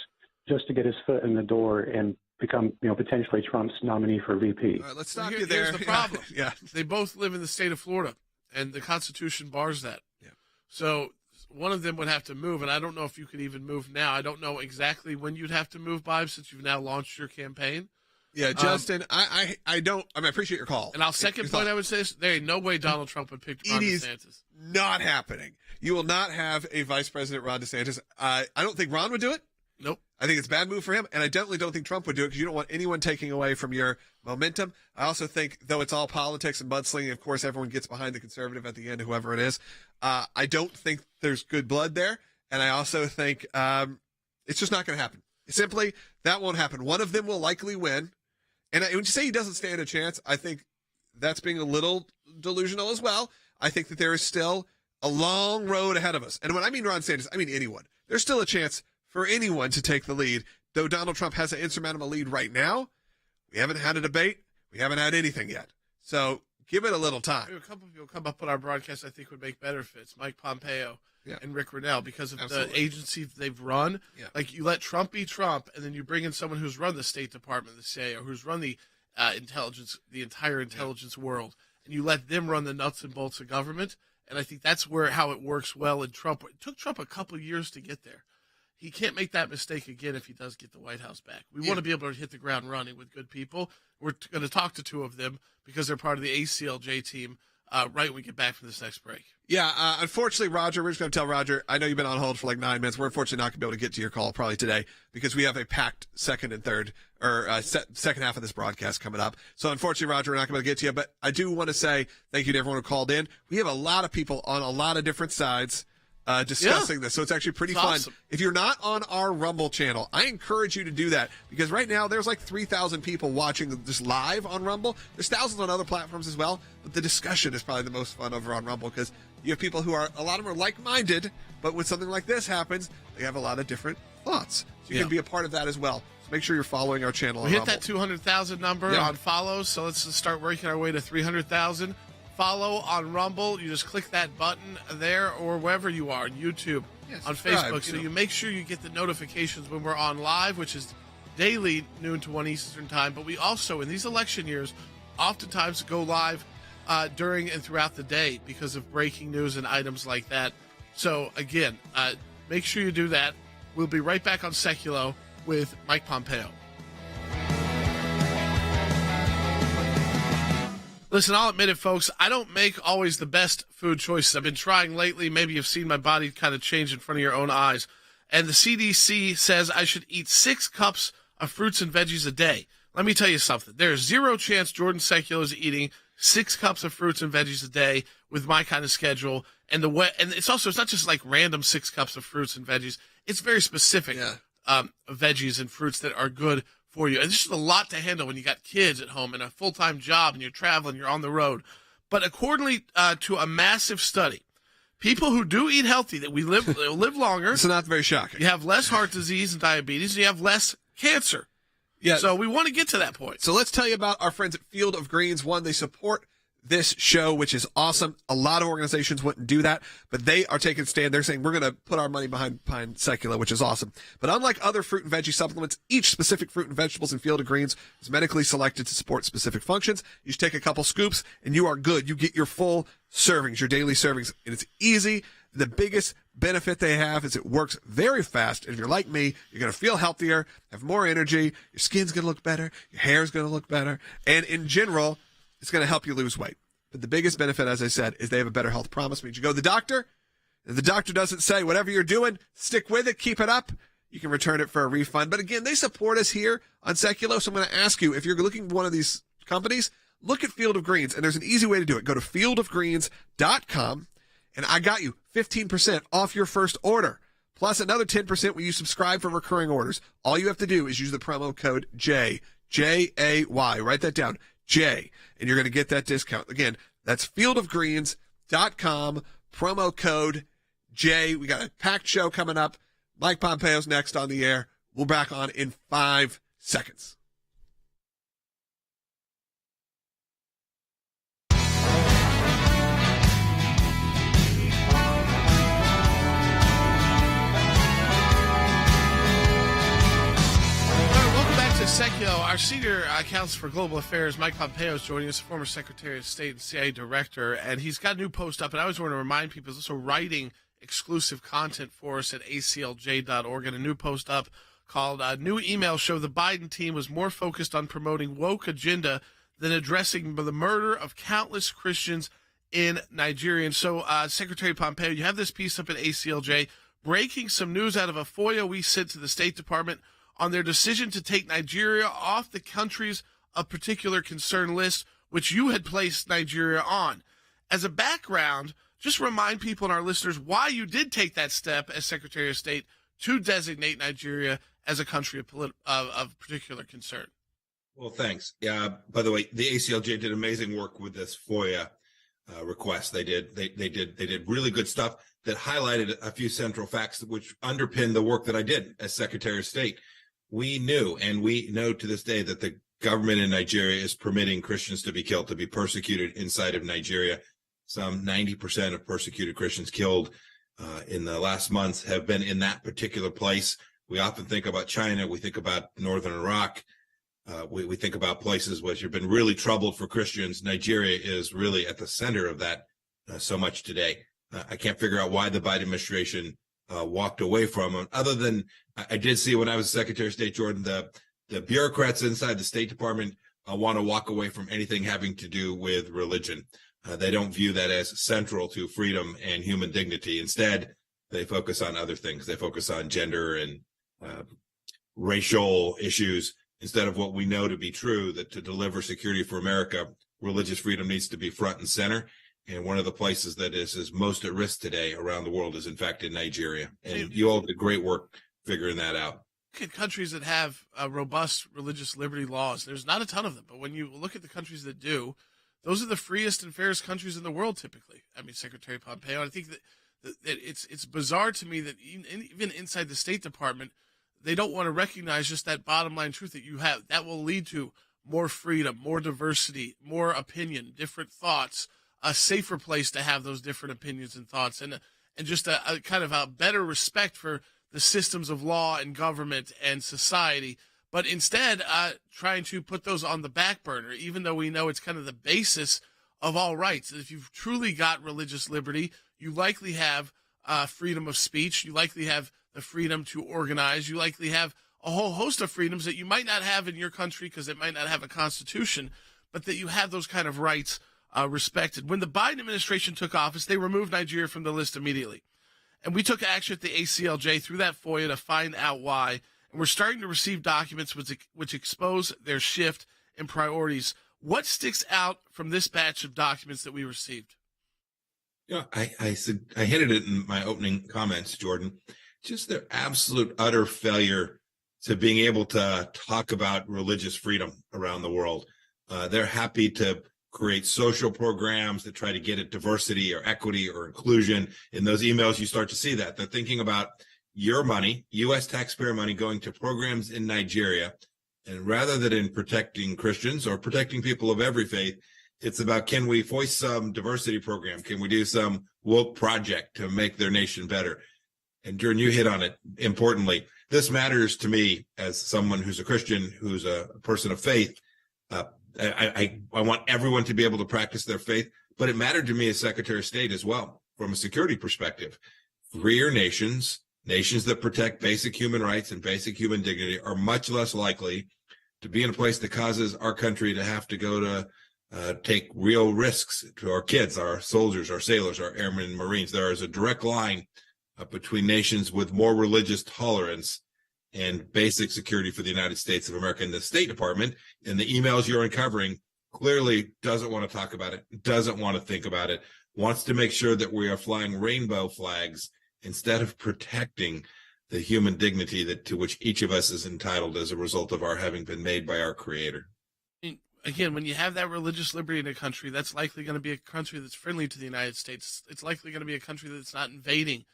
just to get his foot in the door and become, potentially Trump's nominee for VP. All right, let's stop you there. Here's the problem. Yeah. They both live in the state of Florida, and the Constitution bars that. Yeah. So one of them would have to move, and I don't know if you could even move now. I don't know exactly when you'd have to move by since you've now launched your campaign. Yeah, Justin, I appreciate your call. And our second point I would say is there ain't no way Donald Trump would pick Ron DeSantis. Not happening. You will not have a Vice President Ron DeSantis. I don't think Ron would do it. Nope. I think it's a bad move for him, and I definitely don't think Trump would do it because you don't want anyone taking away from your momentum. I also think, though it's all politics and mudslinging, of course, everyone gets behind the conservative at the end, whoever it is. I don't think there's good blood there, and I also think it's just not going to happen. Simply, that won't happen. One of them will likely win, and when you say he doesn't stand a chance, I think that's being a little delusional as well. I think that there is still a long road ahead of us. And when I mean Ron DeSantis, I mean anyone. There's still a chance for anyone to take the lead, though Donald Trump has an insurmountable lead right now. We haven't had a debate. We haven't had anything yet. So give it a little time. A couple of people come up on our broadcast I think would make better fits, Mike Pompeo and Rick Grenell, because of the agency they've run. Yeah. Like, you let Trump be Trump, and then you bring in someone who's run the State Department, the CIA, or who's run the intelligence, the entire intelligence world, and you let them run the nuts and bolts of government. And I think that's how it works well in Trump. It took Trump a couple of years to get there. He can't make that mistake again if he does get the White House back. We want to be able to hit the ground running with good people. We're going to talk to 2 of them because they're part of the ACLJ team right when we get back from this next break. Yeah, unfortunately, Roger, we're just going to tell Roger, I know you've been on hold for like 9 minutes. We're unfortunately not going to be able to get to your call probably today because we have a packed second and third, or second half of this broadcast coming up. So unfortunately, Roger, we're not going to get to you. But I do want to say thank you to everyone who called in. We have a lot of people on a lot of different sides discussing this. So it's actually pretty fun. Awesome. If you're not on our Rumble channel, I encourage you to do that because right now there's like 3,000 people watching this live on Rumble. There's thousands on other platforms as well, but the discussion is probably the most fun over on Rumble because you have people who are, a lot of them are like-minded, but when something like this happens, they have a lot of different thoughts. So you can be a part of that as well. So make sure you're following our channel on We hit Rumble. that 200,000 number on follows, so let's just start working our way to 300,000. Follow on Rumble. You just click that button there or wherever you are, on YouTube, on Facebook. So you make sure you get the notifications when we're on live, which is daily, noon to 1 Eastern time. But we also, in these election years, oftentimes go live during and throughout the day because of breaking news and items like that. So, again, make sure you do that. We'll be right back on Sekulow with Mike Pompeo. Listen, I'll admit it, folks. I don't make always the best food choices. I've been trying lately. Maybe you've seen my body kind of change in front of your own eyes. And the CDC says I should eat 6 cups of fruits and veggies a day. Let me tell you something. There's zero chance Jordan Sekulow is eating 6 cups of fruits and veggies a day with my kind of schedule. And it's not just like random 6 cups of fruits and veggies. It's very specific veggies and fruits that are good for you. And this is a lot to handle when you got kids at home and a full-time job and you're traveling, you're on the road. But according to a massive study, people who do eat healthy, that we live longer. It's not very shocking. You have less heart disease and diabetes, and you have less cancer. Yeah. So we want to get to that point. So let's tell you about our friends at Field of Greens. One, they support this show, which is awesome. A lot of organizations wouldn't do that, but they are taking a stand. They're saying we're going to put our money behind Sekulow, which is awesome. But unlike other fruit and veggie supplements, each specific fruit and vegetables in Field of Greens is medically selected to support specific functions. You just take a couple scoops and you are good. You get your full servings, your daily servings, and it's easy. The biggest benefit they have is it works very fast. And if you're like me, you're going to feel healthier, have more energy, your skin's going to look better, your hair's going to look better, and in general, it's going to help you lose weight. But the biggest benefit, as I said, is they have a better health promise. Means you go to the doctor, and the doctor doesn't say, whatever you're doing, stick with it, keep it up. You can return it for a refund. But again, they support us here on Sekulow. So I'm going to ask you, if you're looking for one of these companies, look at Field of Greens. And there's an easy way to do it. Go to fieldofgreens.com, and I got you 15% off your first order. Plus another 10% when you subscribe for recurring orders. All you have to do is use the promo code J, J-A-Y. Write that down. J, and you're going to get that discount. Again, that's fieldofgreens.com, promo code J. We got a packed show coming up. Mike Pompeo's next on the air. We'll back on in 5 seconds. Sekulow, our senior counsel for global affairs, Mike Pompeo, is joining us, former Secretary of State and CIA director, and he's got a new post up. And I always want to remind people, he's also writing exclusive content for us at ACLJ.org, and a new post up called "New Emails Show the Biden Team was more focused on promoting woke agenda than addressing the murder of countless Christians in Nigeria." And so, Secretary Pompeo, you have this piece up at ACLJ, breaking some news out of a FOIA we sent to the State Department on their decision to take Nigeria off the countries of particular concern list, which you had placed Nigeria on. As a background, just remind people and our listeners why you did take that step as Secretary of State to designate Nigeria as a country of particular concern. Well, thanks. Yeah. By the way, the ACLJ did amazing work with this FOIA request. They did really good stuff that highlighted a few central facts which underpin the work that I did as Secretary of State. We knew, and we know to this day, that the government in Nigeria is permitting Christians to be killed, to be persecuted inside of Nigeria. Some 90% of persecuted Christians killed in the last months have been in that particular place. We often think about China. We think about northern Iraq. We think about places which have been really troubled for Christians. Nigeria is really at the center of that so much today. I can't figure out why the Biden administration walked away from them, other than I did see when I was Secretary of State, Jordan, the bureaucrats inside the State Department want to walk away from anything having to do with religion. They don't view that as central to freedom and human dignity. Instead, they focus on other things. They focus on gender and racial issues instead of what we know to be true, that to deliver security for America, religious freedom needs to be front and center. And one of the places that is most at risk today around the world is, in fact, in Nigeria. And you all did great work figuring that out. Look at countries that have robust religious liberty laws. There's not a ton of them, but when you look at the countries that do, those are the freest and fairest countries in the world, typically. I mean, Secretary Pompeo, I think that it's bizarre to me that even inside the State Department, they don't want to recognize just that bottom line truth that you have. That will lead to more freedom, more diversity, more opinion, different thoughts, a safer place to have those different opinions and thoughts, and just a kind of a better respect for the systems of law and government and society. But instead, trying to put those on the back burner, even though we know it's kind of the basis of all rights. If you've truly got religious liberty, you likely have freedom of speech. You likely have the freedom to organize. You likely have a whole host of freedoms that you might not have in your country because it might not have a constitution. but that you have those kind of rights respected. When the Biden administration took office, they removed Nigeria from the list immediately. And we took action at the ACLJ through that FOIA to find out why. And we're starting to receive documents which expose their shift in priorities. What sticks out from this batch of documents that we received? I hinted it in my opening comments, Jordan. Just their absolute utter failure to being able to talk about religious freedom around the world. They're happy to create social programs that try to get at diversity or equity or inclusion. In those emails, you start to see that. They're thinking about your money, U.S. taxpayer money, going to programs in Nigeria. And rather than in protecting Christians or protecting people of every faith, it's about, can we voice some diversity program? Can we do some woke project to make their nation better? And Jordan, you hit on it importantly. This matters to me as someone who's a Christian, who's a person of faith. I want everyone to be able to practice their faith, but it mattered to me as Secretary of State as well, from a security perspective. Freer nations that protect basic human rights and basic human dignity, are much less likely to be in a place that causes our country to have to go to take real risks to our kids, our soldiers, our sailors, our airmen and Marines. There is a direct line between nations with more religious tolerance and basic security for the United States of America. And the State Department, in the emails you're uncovering, clearly doesn't want to talk about it, doesn't want to think about it, wants to make sure that we are flying rainbow flags instead of protecting the human dignity to which each of us is entitled as a result of our having been made by our Creator. Again, when you have that religious liberty in a country, that's likely going to be a country that's friendly to the United States. It's likely going to be a country that's not invading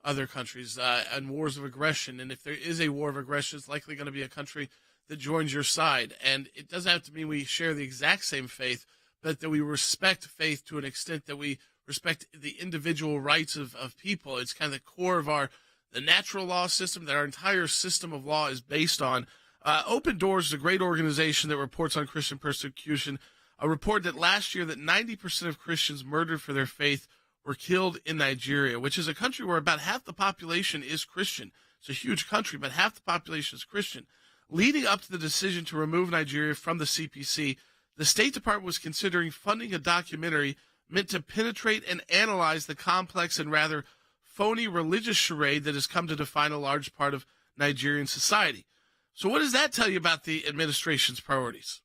other countries and wars of aggression. And if there is a war of aggression, it's likely going to be a country that joins your side. And it doesn't have to mean we share the exact same faith, but that we respect faith to an extent that we respect the individual rights of people. It's kind of the core of the natural law system that our entire system of law is based on. Open Doors is a great organization that reports on Christian persecution. A report that last year that 90% of Christians murdered for their faith were killed in Nigeria, which is a country where about half the population is Christian. It's a huge country, but half the population is Christian. Leading up to the decision to remove Nigeria from the CPC, the State Department was considering funding a documentary meant to penetrate and analyze the complex and rather phony religious charade that has come to define a large part of Nigerian society. So what does that tell you about the administration's priorities?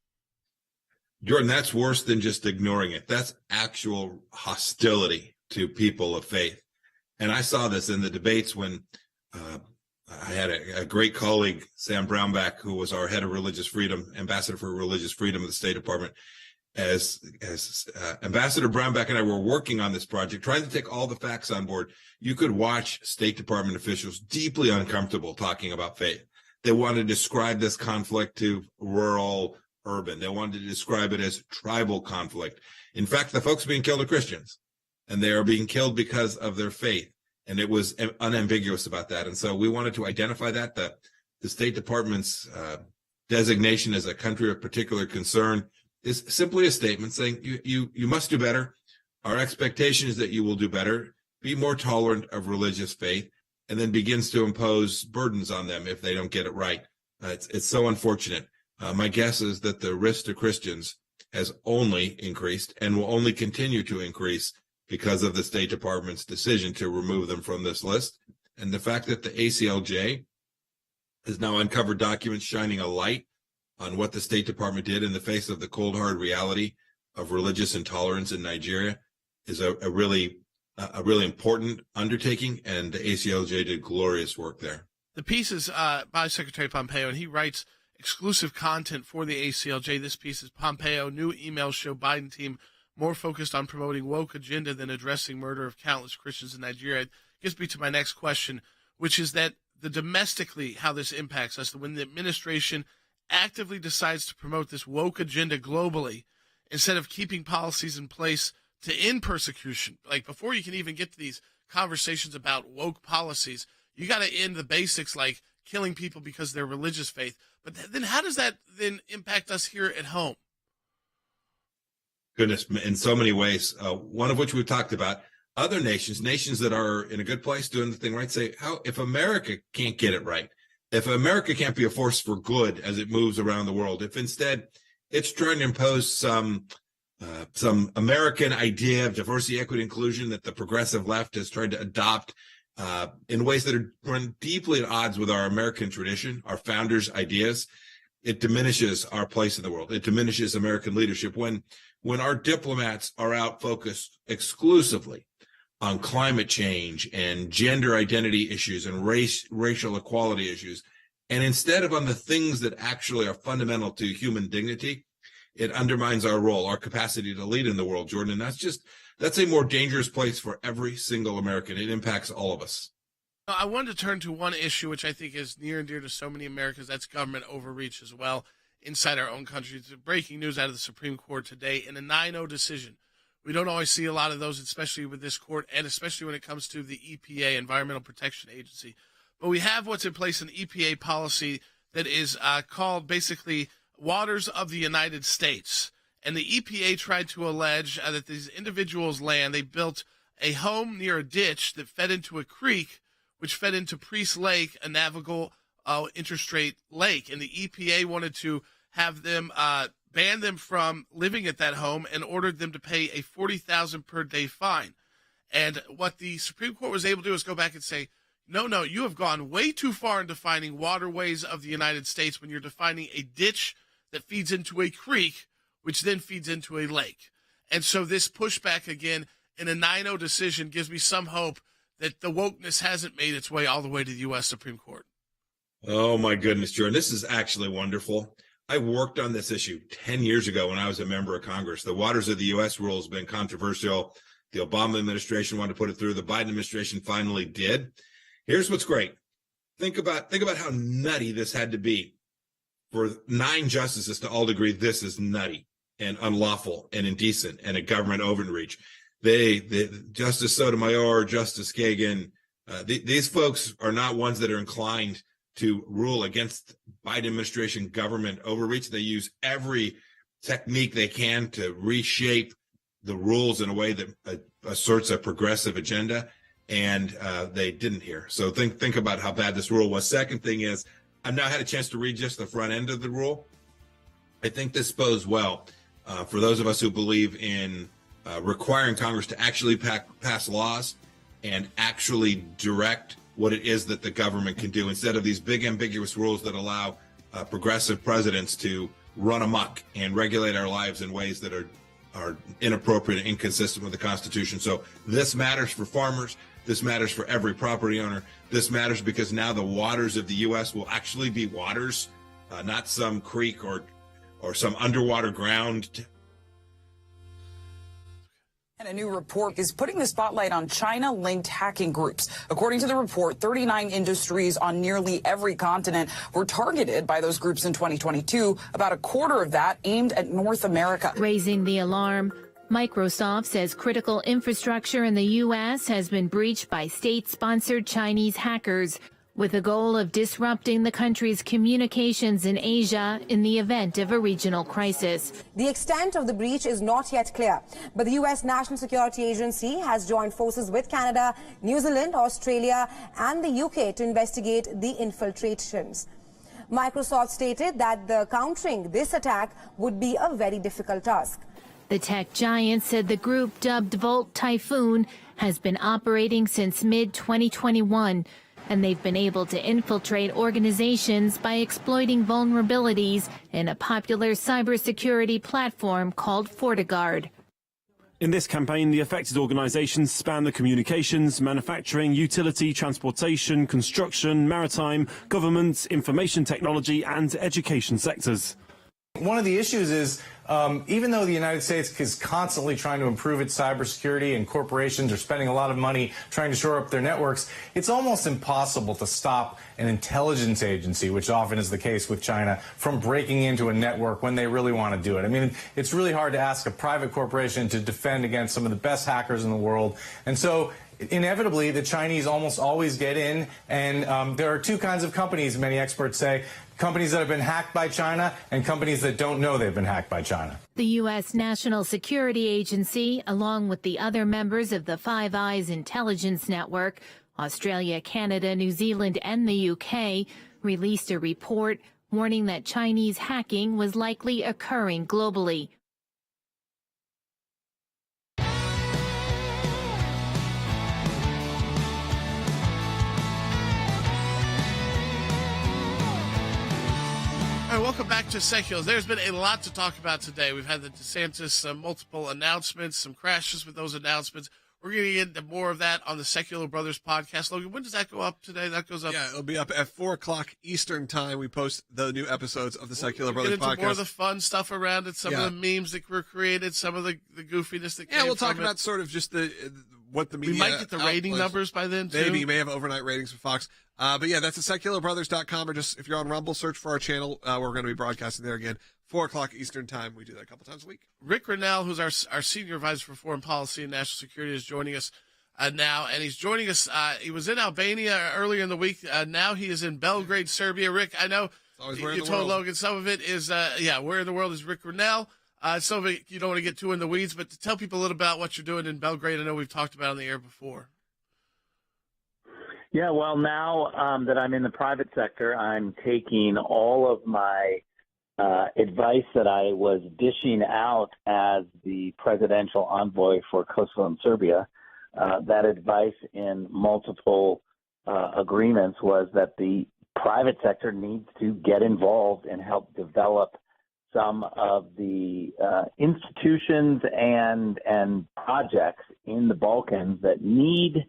Jordan, that's worse than just ignoring it. That's actual hostility to people of faith. And I saw this in the debates when I had a great colleague, Sam Brownback, who was our head of religious freedom, ambassador for religious freedom of the State Department. As Ambassador Brownback and I were working on this project, trying to take all the facts on board, you could watch State Department officials deeply uncomfortable talking about faith. They wanted to describe this conflict to rural, urban. They wanted to describe it as tribal conflict. In fact, the folks being killed are Christians, and they are being killed because of their faith. And it was unambiguous about that. And so we wanted to identify that. The State Department's designation as a country of particular concern is simply a statement saying you must do better. Our expectation is that you will do better, be more tolerant of religious faith, and then begins to impose burdens on them if they don't get it right. It's so unfortunate. My guess is that the risk to Christians has only increased and will only continue to increase because of the State Department's decision to remove them from this list. And the fact that the ACLJ has now uncovered documents shining a light on what the State Department did in the face of the cold, hard reality of religious intolerance in Nigeria is a really important undertaking, and the ACLJ did glorious work there. The piece is by Secretary Pompeo, and he writes exclusive content for the ACLJ. This piece is Pompeo. New emails show Biden team more focused on promoting woke agenda than addressing murder of countless Christians in Nigeria. It gets me to my next question, which is that domestically how this impacts us. When the administration actively decides to promote this woke agenda globally, instead of keeping policies in place to end persecution, like before you can even get to these conversations about woke policies, you got to end the basics like killing people because of their religious faith. But then how does that then impact us here at home? Goodness, in so many ways, one of which we've talked about. Other nations that are in a good place doing the thing right, say, if America can't get it right, if America can't be a force for good as it moves around the world, if instead It's trying to impose some American idea of diversity, equity, inclusion that the progressive left has tried to adopt in ways that are run deeply at odds with our American tradition, our founders' ideas. It diminishes our place in the world. It diminishes American leadership when our diplomats are out focused exclusively on climate change and gender identity issues and racial equality issues. And instead of on the things that actually are fundamental to human dignity, it undermines our role, our capacity to lead in the world, Jordan. And that's a more dangerous place for every single American. It impacts all of us. I wanted to turn to one issue which I think is near and dear to so many Americans. That's government overreach as well inside our own country. It's breaking news out of the Supreme Court today in a 9-0 decision. We don't always see a lot of those, especially with this court, and especially when it comes to the EPA, Environmental Protection Agency. But we have what's in place, an EPA policy that is called basically Waters of the United States. And the EPA tried to allege that these individuals' land, they built a home near a ditch that fed into a creek, which fed into Priest Lake, a navigable interstate lake. And the EPA wanted to have them ban them from living at that home and ordered them to pay a $40,000 per day fine. And what the Supreme Court was able to do is go back and say, no, you have gone way too far in defining waterways of the United States when you're defining a ditch that feeds into a creek, which then feeds into a lake. And so this pushback again in a 9-0 decision gives me some hope that the wokeness hasn't made its way all the way to the U.S. Supreme Court. Oh, my goodness, Jordan. This is actually wonderful. I worked on this issue 10 years ago when I was a member of Congress. The Waters of the U.S. rule has been controversial. The Obama administration wanted to put it through. The Biden administration finally did. Here's what's great. Think about how nutty this had to be for 9 justices to all agree this is nutty and unlawful and indecent and a government overreach. Justice Sotomayor, Justice Kagan, these folks are not ones that are inclined to rule against Biden administration government overreach. They use every technique they can to reshape the rules in a way that asserts a progressive agenda, and they didn't here. So think about how bad this rule was. Second thing is, I've now had a chance to read just the front end of the rule. I think this bodes well for those of us who believe in requiring Congress to actually pass laws and actually direct what it is that the government can do instead of these big ambiguous rules that allow progressive presidents to run amok and regulate our lives in ways that are inappropriate and inconsistent with the Constitution. So this matters for farmers. This matters for every property owner. This matters because now the waters of the U.S. will actually be waters, not some creek or some underwater ground. And a new report is putting the spotlight on China-linked hacking groups. According to the report, 39 industries on nearly every continent were targeted by those groups in 2022, about a quarter of that aimed at North America. Raising the alarm, Microsoft says critical infrastructure in the U.S. has been breached by state-sponsored Chinese hackers, with the goal of disrupting the country's communications in Asia in the event of a regional crisis. The extent of the breach is not yet clear, but the U.S. National Security Agency has joined forces with Canada, New Zealand, Australia, and the U.K. to investigate the infiltrations. Microsoft stated that countering this attack would be a very difficult task. The tech giant said the group, dubbed Volt Typhoon, has been operating since mid-2021. And they've been able to infiltrate organizations by exploiting vulnerabilities in a popular cybersecurity platform called FortiGuard. In this campaign, the affected organisations span the communications, manufacturing, utility, transportation, construction, maritime, government, information technology and education sectors. One of the issues is, even though the United States is constantly trying to improve its cybersecurity and corporations are spending a lot of money trying to shore up their networks, it's almost impossible to stop an intelligence agency, which often is the case with China, from breaking into a network when they really want to do it. I mean, it's really hard to ask a private corporation to defend against some of the best hackers in the world. And so inevitably, the Chinese almost always get in, and there are two kinds of companies, many experts say, companies that have been hacked by China and companies that don't know they've been hacked by China. The U.S. National Security Agency, along with the other members of the Five Eyes intelligence network, Australia, Canada, New Zealand, and the UK, released a report warning that Chinese hacking was likely occurring globally. All right, welcome back to Sekulow. There's been a lot to talk about today. We've had the DeSantis multiple announcements, some crashes with those announcements. We're going to get into more of that on the Sekulow Brothers podcast. Logan, when does that go up today? That goes up. Yeah, it'll be up at 4:00 Eastern time. We post the new episodes of the Sekulow Brothers Get into podcast. more of the fun stuff around it, some of the memes that were created, some of the goofiness that came Yeah, we'll talk from about sort of just what the media. We might get the rating numbers by then, too. Maybe you may have overnight ratings for Fox. But yeah, that's at SekulowBrothers.com, or just if you're on Rumble, search for our channel. We're going to be broadcasting there again, 4:00 Eastern time. We do that a couple times a week. Rick Grenell, who's our senior advisor for foreign policy and national security, is joining us now, and he's joining us. He was in Albania earlier in the week. Now he is in Belgrade, Serbia. Rick, I know you told Logan some of it is, where in the world is Rick Grenell? Some of it you don't want to get too in the weeds, but to tell people a little about what you're doing in Belgrade, I know we've talked about on the air before. Yeah, well, now that I'm in the private sector, I'm taking all of my advice that I was dishing out as the presidential envoy for Kosovo and Serbia. That advice in multiple agreements was that the private sector needs to get involved and help develop some of the institutions and projects in the Balkans that need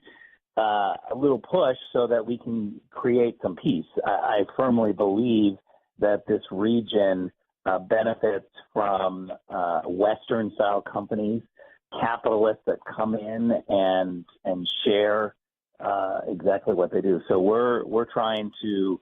a little push so that we can create some peace. I firmly believe that this region benefits from Western-style companies, capitalists that come in and share exactly what they do. So we're trying to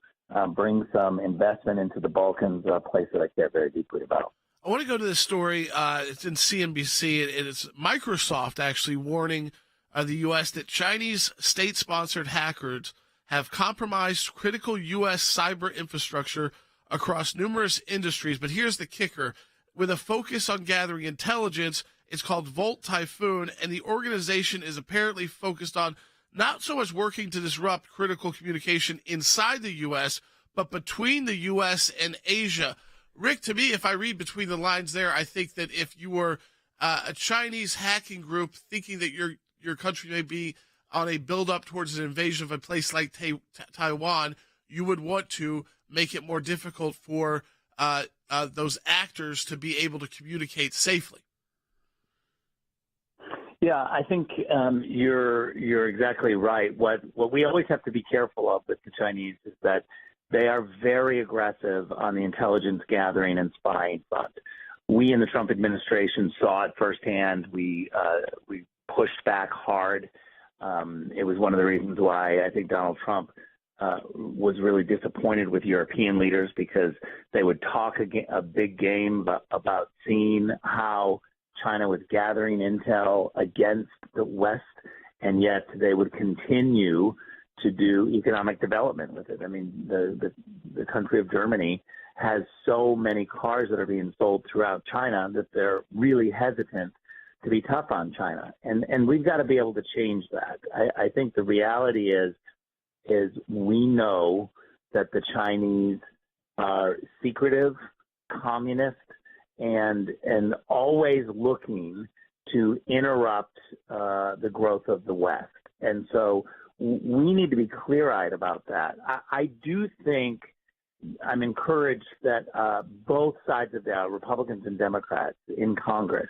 bring some investment into the Balkans, a place that I care very deeply about. I want to go to this story. It's in CNBC. It's Microsoft actually warning the U.S. that Chinese state-sponsored hackers have compromised critical U.S. cyber infrastructure across numerous industries. But here's the kicker. With a focus on gathering intelligence, it's called Volt Typhoon, and the organization is apparently focused on not so much working to disrupt critical communication inside the U.S., but between the U.S. and Asia. Rick, to me, if I read between the lines there, I think that if you were a Chinese hacking group thinking that your country may be on a build-up towards an invasion of a place like Taiwan, you would want to make it more difficult for those actors to be able to communicate safely. Yeah, I think you're exactly right. What we always have to be careful of with the Chinese is that they are very aggressive on the intelligence gathering and spying front. We in the Trump administration saw it firsthand. We pushed back hard. It was one of the reasons why I think Donald Trump was really disappointed with European leaders, because they would talk a big game about seeing how China was gathering intel against the West, and yet they would continue to do economic development with it. I mean, the country of Germany has so many cars that are being sold throughout China that they're really hesitant to be tough on China. And we've got to be able to change that. I think the reality is we know that the Chinese are secretive, communist, and always looking to interrupt the growth of the West. And so we need to be clear-eyed about that. I do think I'm encouraged that both sides of the aisle, Republicans and Democrats in Congress,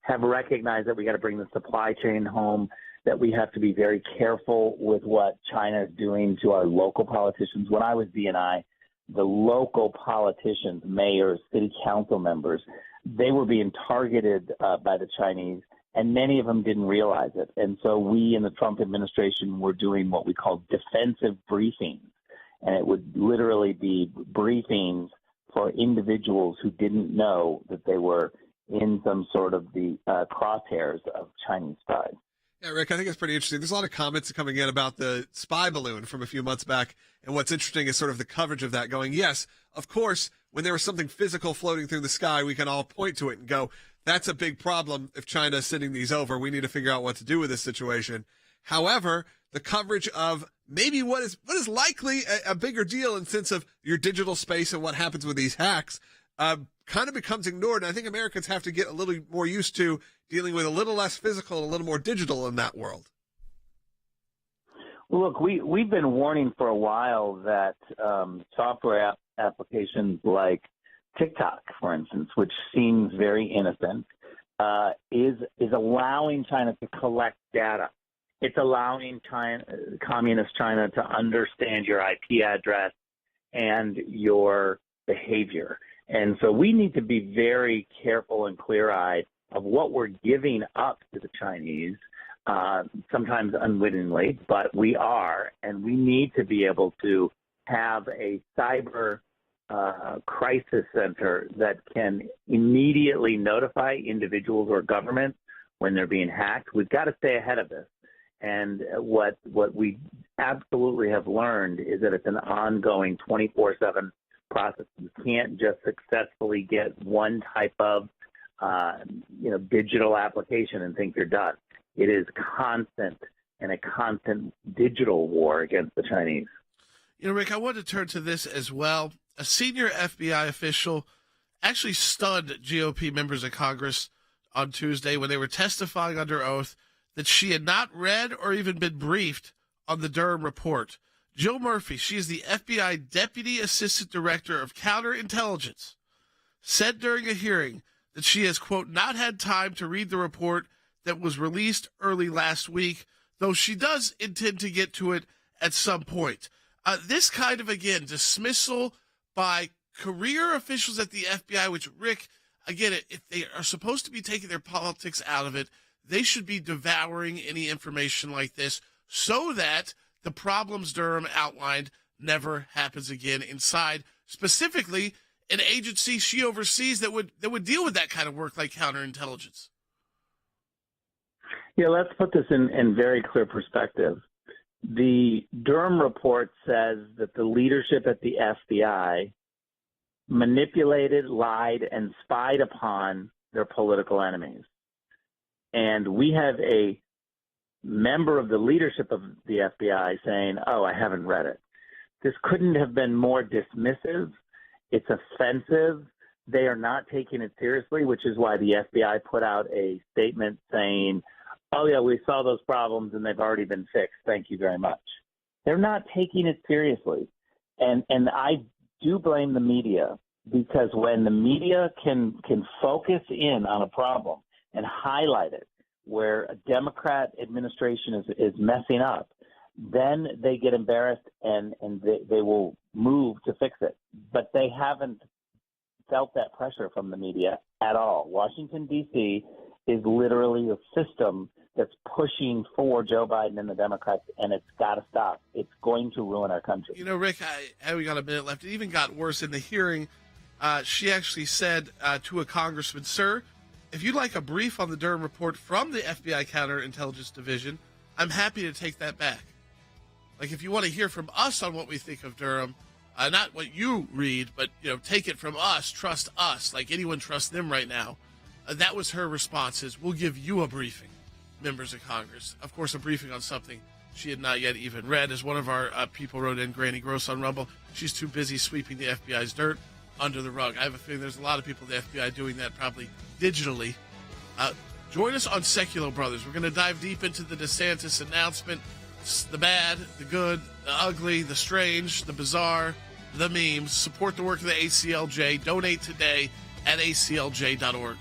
have recognized that we got to bring the supply chain home, that we have to be very careful with what China is doing to our local politicians. When I was DNI, the local politicians, mayors, city council members, they were being targeted by the Chinese, and many of them didn't realize it. And so we in the Trump administration were doing what we call defensive briefings, and it would literally be briefings for individuals who didn't know that they were in some sort of the crosshairs of Chinese spies. Yeah, Rick, I think it's pretty interesting. There's a lot of comments coming in about the spy balloon from a few months back. And what's interesting is sort of the coverage of that going, yes, of course, when there was something physical floating through the sky, we can all point to it and go, that's a big problem if China is sending these over. We need to figure out what to do with this situation. However, the coverage of maybe what is likely a bigger deal in sense of your digital space and what happens with these hacks kind of becomes ignored. And I think Americans have to get a little more used to dealing with a little less physical and a little more digital in that world. Well, look, we've been warning for a while that software applications like TikTok, for instance, which seems very innocent, is allowing China to collect data. It's allowing communist China to understand your IP address and your behavior. And so we need to be very careful and clear-eyed of what we're giving up to the Chinese, sometimes unwittingly, but we are, and we need to be able to have a cyber crisis center that can immediately notify individuals or governments when they're being hacked. We've got to stay ahead of this. And what we absolutely have learned is that it's an ongoing 24/7 process. You can't just successfully get one type of digital application and think you're done. It is constant and a constant digital war against the Chinese. Rick, I wanted to turn to this as well. A senior FBI official actually stunned GOP members of Congress on Tuesday when they were testifying under oath that she had not read or even been briefed on the Durham report. Jill Murphy, she is the FBI Deputy Assistant Director of Counterintelligence, said during a hearing that she has, quote, not had time to read the report that was released early last week, though she does intend to get to it at some point. This kind of, again, dismissal by career officials at the FBI, which, Rick, again, if they are supposed to be taking their politics out of it, they should be devouring any information like this so that the problems Durham outlined never happens again inside, specifically an agency she oversees that would deal with that kind of work like counterintelligence. Yeah, let's put this in very clear perspective. The Durham report says that the leadership at the FBI manipulated, lied, and spied upon their political enemies. And we have a member of the leadership of the FBI saying, oh, I haven't read it. This couldn't have been more dismissive. It's offensive. They are not taking it seriously, which is why the FBI put out a statement saying, oh, yeah, we saw those problems and they've already been fixed. Thank you very much. They're not taking it seriously. And I do blame the media, because when the media can focus in on a problem and highlight it where a Democrat administration is messing up, then they get embarrassed and they will move to fix it. But they haven't felt that pressure from the media at all. Washington, D.C. is literally a system that's pushing for Joe Biden and the Democrats, and it's got to stop. It's going to ruin our country. Rick, we got a minute left. It even got worse in the hearing. She actually said to a congressman, sir, if you'd like a brief on the Durham report from the FBI Counterintelligence Division, I'm happy to take that back. Like, if you want to hear from us on what we think of Durham, not what you read, but, take it from us, trust us, like anyone trusts them right now. That was her response, is we'll give you a briefing, members of Congress. Of course, a briefing on something she had not yet even read. As one of our people wrote in, Granny Gross on Rumble, she's too busy sweeping the FBI's dirt under the rug. I have a feeling there's a lot of people in the FBI doing that, probably digitally. Join us on Sekulow Brothers. We're going to dive deep into the DeSantis announcement, the bad, the good, the ugly, the strange, the bizarre, the memes. Support the work of the ACLJ. Donate today at aclj.org.